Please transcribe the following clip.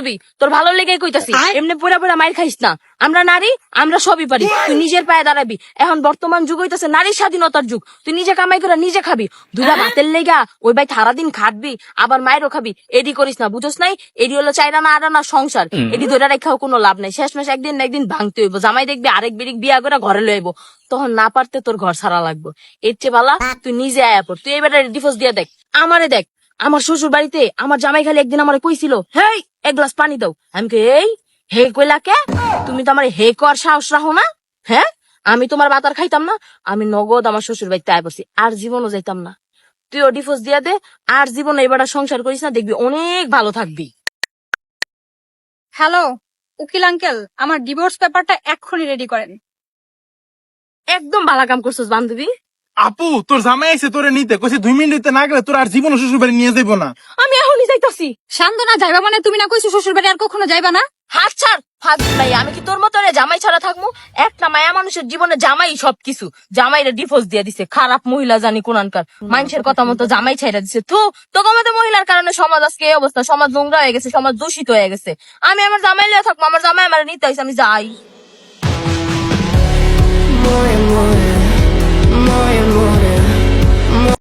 বান্ধবী তোর ভালো লেগে কইতাছি, এমনি পুরা পুরা মাইর খাইস না। আমরা নারী, আমরা সবই পারি, তুই নিজের পায়ে দাঁড়াবি। এখন বর্তমান যুগ হইতাছে নারীর স্বাধীনতার যুগ, তুই নিজে কামাই করে নিজে খাবি। দুইটা ভাতের লেগা ওই ভাই সারাদিন খাটবি, আবার মায়েরও খাবি, এডি করিস না, বুঝোস নাই? এডি হলো চাইরানা আড়ানা সংসার, এডি ধরে রেখাও কোনো লাভ নাই। শেষ মাস একদিন না একদিন ভাঙতে হইব, জামাই দেখবি আরেক বিরিক বিয়া করে ঘরে লইব, তখন না পারতে তোর ঘর ছাড়া লাগবো। এর চেয়ে বালা তুই নিজে আয়া পড়, তুই এবার ডিভোর্স দিয়ে দেখ। আমারে দেখ, আমার শ্বশুর বাড়িতে আমার জামাই খালি একদিন আমারে কইছিল, হেই এক গ্লাস পানি দাও। আমি কে এই হে কইলা কে? তুমি তো আমার হে কর সাহস রাখো না? হ্যাঁ, আমি তোমার বাতার খাইতাম না? আমি নগদ আমার শ্বশুর বাড়িতে আয় পড়ছি, আর জীবনও যাইতাম না। তুইও ডিভোর্স দিয়া দে, আর জীবনে এবার সংসার করিস না, দেখবি অনেক ভালো থাকবি। হ্যালো উকিল আঙ্কেল, আমার ডিভোর্স পেপারটা এক্ষুনি রেডি করেন। একদম ভালো কাম করছিস বান্ধবী। আপু তোর জামাই আইছে তোরে নিতে, কইছে 2 মিনিট না গেলে তোর আর জীবন শ্বশুর বাড়ি নিয়ে যাইবো না। আমি এখনই যাইতাছি। শান্তনা যাইবা মানে? তুমি না কইছো শ্বশুর বাড়ি আর কখনো যাইবা না? হাত ছাড় ফালতু নাই, আমি কি তোর মতো রে জামাই ছাড়া থাকবো? একটা মায়া মানুষের জীবনে জামাই সবকিছু। জামাইরে ডিভোর্স দিয়ে দিছে, খারাপ মহিলা জানি কোনানকার, মানুষের কথা মতো জামাই ছাইরা দিছে। তো তোকে মতো মহিলার কারণে সমাজ আজকে এই অবস্থা, সমাজ নোংরা হয়ে গেছে, সমাজ দূষিত হয়ে গেছে। আমি আমার জামাই লিয়ে থাকবো, আমার জামাই আমার নিতে হইছে, আমি যাই। More and more, more and more.